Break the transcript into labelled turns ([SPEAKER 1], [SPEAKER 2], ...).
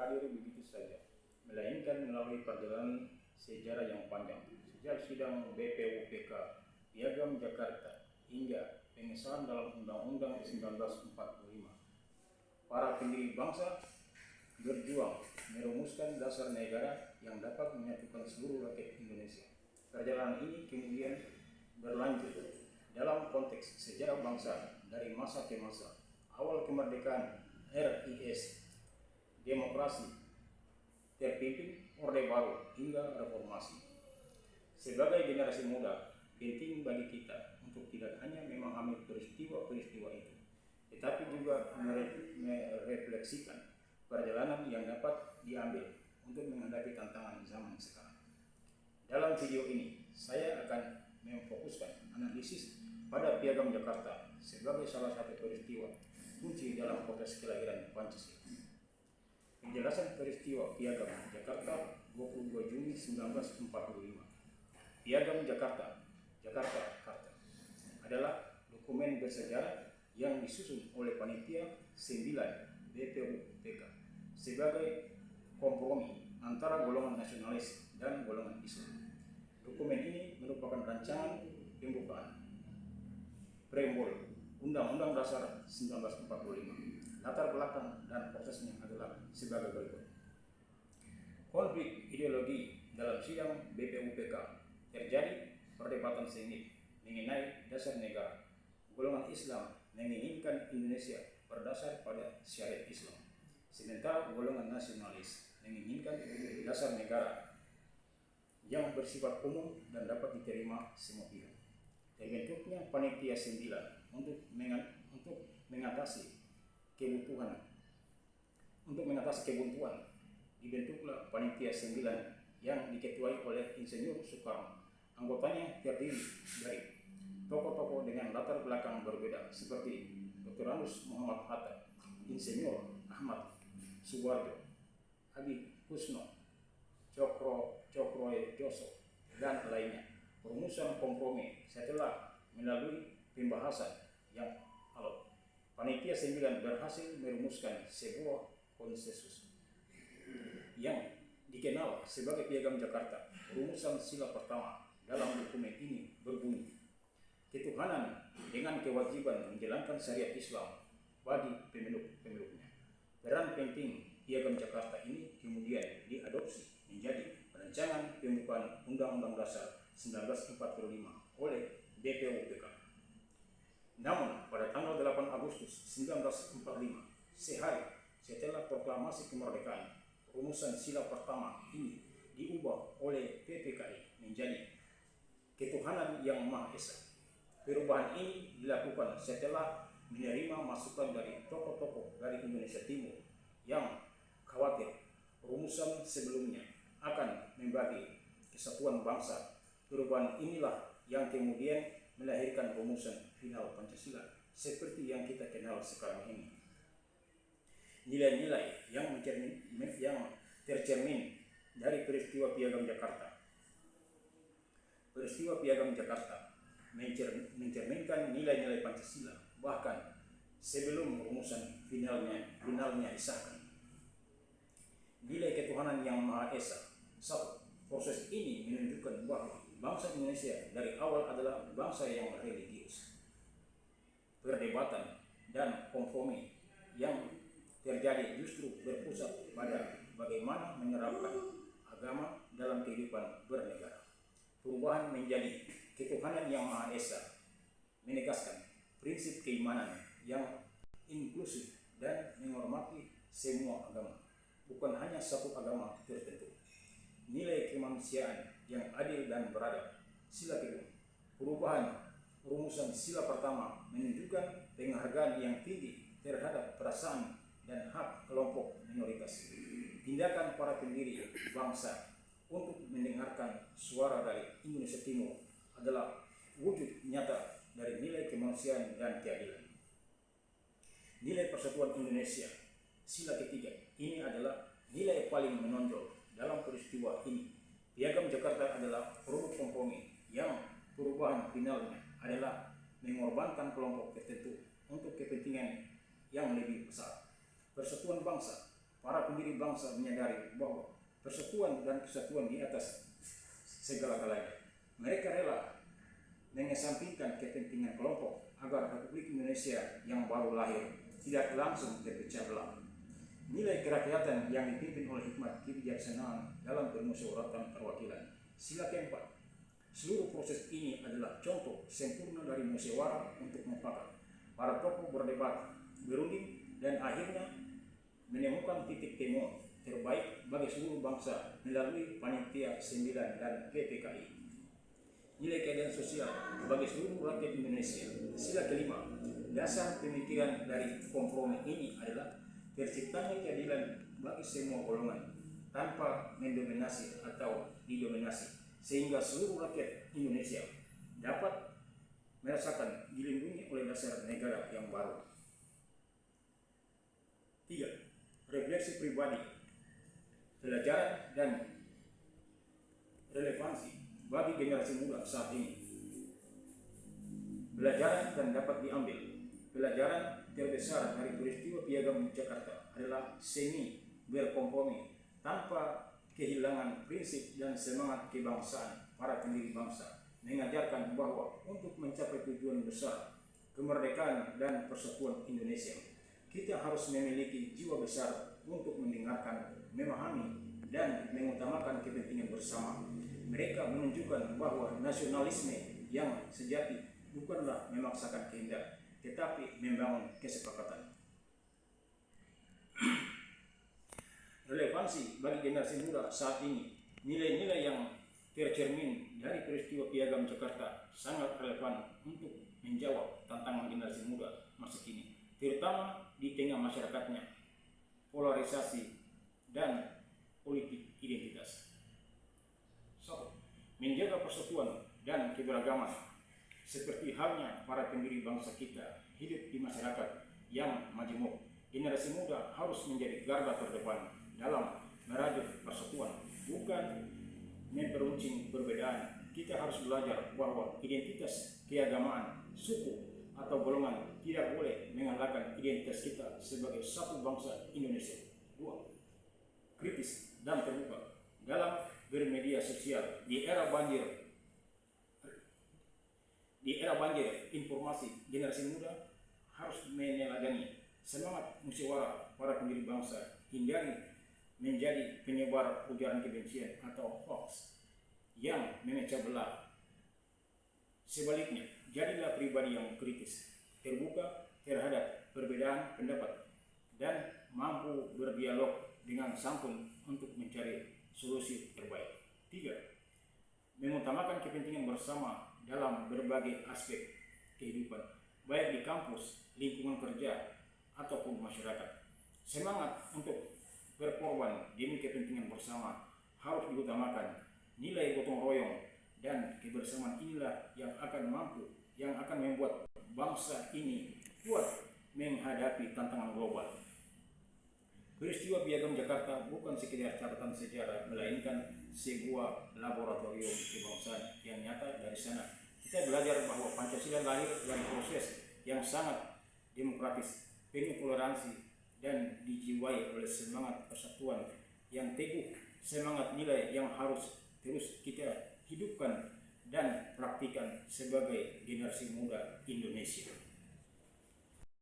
[SPEAKER 1] hadir begitu saja, melainkan melalui perjalanan sejarah yang panjang, sejak sidang BPUPK Piagam Jakarta hingga pengesahan dalam Undang-Undang 1945. Para pendiri bangsa berjuang merumuskan dasar negara yang dapat menyatukan seluruh rakyat Indonesia. Perjalanan ini kemudian berlanjut dalam konteks sejarah bangsa dari masa ke masa, awal kemerdekaan RIS, demokrasi, terpimpin Orde Baru hingga reformasi. Sebagai generasi muda, penting bagi kita untuk tidak hanya memahami peristiwa-peristiwa itu, tetapi juga merefleksikan perjalanan yang dapat diambil untuk menghadapi tantangan zaman sekarang. Dalam video ini, saya akan memfokuskan analisis pada Piagam Jakarta sebagai salah satu peristiwa kunci dalam proses kelahiran Pancasila. Penjelasan peristiwa Piagam Jakarta 22 Juni 1945. Piagam Jakarta adalah dokumen bersejarah yang disusun oleh Panitia 9 BPUPK sebagai kompromi antara golongan nasionalis dan golongan Islam. Dokumen ini merupakan rancangan pembukaan preambul Undang-Undang Dasar 1945. Latar belakang dan prosesnya adalah sebagai berikut. Konflik ideologi dalam sidang BPUPK terjadi perdebatan sengit mengenai dasar negara. Golongan Islam menginginkan Indonesia berdasar pada syariat Islam, sementara golongan nasionalis menginginkan dasar negara yang bersifat umum dan dapat diterima semua pihak. Terbentuknya Panitia 9 untuk mengatasi kebuntuan. Dibentuklah Panitia 9 yang diketuai oleh Insinyur Soekarno. Anggotanya terdiri dari tokoh-tokoh dengan latar belakang berbeda seperti Dr. Anus Muhammad Hatta, Insinyur Ahmad Suwarjo, Abi Kusno, Cokrojoso, dan lainnya. Perumusan kompromi setelah melalui pembahasan yang alot, Panitia 9 berhasil merumuskan sebuah konsensus yang dikenal sebagai Piagam Jakarta. Rumusan sila pertama dalam dokumen ini berbunyi, ketuhanan dengan kewajiban menjalankan syariat Islam bagi pemeluknya. Peran penting Piagam Jakarta ini kemudian diadopsi menjadi rancangan pembukaan Undang-Undang Dasar 1945 oleh BPUPK. Namun pada tanggal 8 Agustus 1945, sehari setelah proklamasi kemerdekaan, rumusan sila pertama ini diubah oleh PPKI menjadi ketuhanan yang Maha Esa. Perubahan ini dilakukan setelah menerima masukan dari tokoh-tokoh dari Indonesia Timur yang khawatir rumusan sebelumnya akan membagi kesatuan bangsa. Perubahan inilah yang kemudian melahirkan rumusan final Pancasila seperti yang kita kenal sekarang ini. Nilai-nilai yang tercermin dari peristiwa Piagam Jakarta. Peristiwa Piagam Jakarta mencerminkan nilai-nilai Pancasila bahkan sebelum rumusan finalnya disahkan. Nilai ketuhanan yang Maha Esa. Satu, proses ini menunjukkan bahwa bangsa Indonesia dari awal adalah bangsa yang religius. Perdebatan dan kompromi yang terjadi justru berpusat pada bagaimana menerapkan agama dalam kehidupan bernegara. Perubahan menjadi ketuhanan yang Maha Esa menegaskan prinsip keimanan yang inklusif dan menghormati semua agama, bukan hanya satu agama tertentu. Nilai kemanusiaan yang adil dan beradab. Sila kedua, perubahan rumusan sila pertama menunjukkan penghargaan yang tinggi terhadap perasaan dan hak kelompok minoritas. Tindakan para pendiri bangsa untuk mendengarkan suara dari Indonesia Timur adalah wujud nyata dari nilai kemanusiaan dan keadilan. Nilai persatuan Indonesia. Sila ketiga, ini adalah nilai paling menonjol dalam peristiwa ini. Piagam Jakarta adalah produk kompromi yang perubahan finalnya adalah mengorbankan kelompok tertentu untuk kepentingan yang lebih besar. Persatuan bangsa. para pendiri bangsa menyadari bahwa persatuan dan kesatuan di atas segala-galanya. Mereka rela mengesampingkan kepentingan kelompok agar Republik Indonesia yang baru lahir tidak langsung terpecah belah. Nilai kerakyatan yang dipimpin oleh hikmat kebijaksanaan dalam permusyawaratan perwakilan. Sila keempat. Seluruh proses ini adalah contoh sempurna dari musyawarah untuk mufakat. Para tokoh berdebat, berunding, dan akhirnya menemukan titik temu terbaik bagi seluruh bangsa melalui Panitia 9 dan PPKI. Nilai keadilan sosial bagi seluruh rakyat Indonesia. Sila kelima, dasar pemikiran dari kompromi ini adalah terciptanya keadilan bagi semua golongan tanpa mendominasi atau didominasi, sehingga seluruh rakyat Indonesia dapat merasakan dilindungi oleh dasar negara yang baru. 3. Refleksi pribadi, pelajaran dan relevansi bagi generasi muda saat ini. Pelajaran dan dapat diambil. Pelajaran terbesar dari peristiwa Piagam Jakarta adalah seni berkompromi tanpa kehilangan prinsip dan semangat kebangsaan. Para pendiri bangsa mengajarkan bahwa untuk mencapai tujuan besar, kemerdekaan dan persatuan Indonesia, kita harus memiliki jiwa besar untuk mendengarkan, memahami, dan mengutamakan kepentingan bersama. Mereka menunjukkan bahwa nasionalisme yang sejati bukanlah memaksakan kehendak, tetapi membangun kesepakatan. Relevansi bagi generasi muda saat ini. Nilai-nilai yang tercermin dari peristiwa Piagam Jakarta sangat relevan untuk menjawab tantangan generasi muda masa kini, terutama di tengah masyarakatnya polarisasi dan politik identitas. 1. Menjaga persatuan dan keberagaman. Seperti halnya para pendiri bangsa kita hidup di masyarakat yang majemuk, generasi muda harus menjadi garda terdepan dalam merajut persatuan, bukan memperuncing perbedaan. Kita harus belajar bahwa identitas keagamaan, suku, atau golongan tidak boleh mengalahkan identitas kita sebagai satu bangsa Indonesia. 2. Kritis dan terbuka dalam bermedia sosial. Di era banjir informasi, generasi muda harus meneladani semangat musyawarah para pendiri bangsa. Hindari menjadi penyebar ujaran kebencian atau hoax yang memecah belah. Sebaliknya, jadilah pribadi yang kritis, terbuka terhadap perbedaan pendapat, dan mampu berdialog dengan santun untuk mencari solusi terbaik. 3. Mengutamakan kepentingan bersama dalam berbagai aspek kehidupan, baik di kampus, lingkungan kerja, ataupun masyarakat. Semangat untuk berkorban demi kepentingan bersama harus diutamakan. Nilai gotong royong dan kebersamaan inilah yang akan membuat bangsa ini kuat menghadapi tantangan global. Peristiwa Piagam Jakarta bukan sekedar catatan sejarah, melainkan sebuah laboratorium kebangsaan yang nyata. Dari sana kita belajar bahwa Pancasila lahir dari proses yang sangat demokratis, penuh toleransi, dan dijiwai oleh semangat persatuan yang teguh, semangat nilai yang harus terus kita hidupkan dan praktikan sebagai generasi muda Indonesia.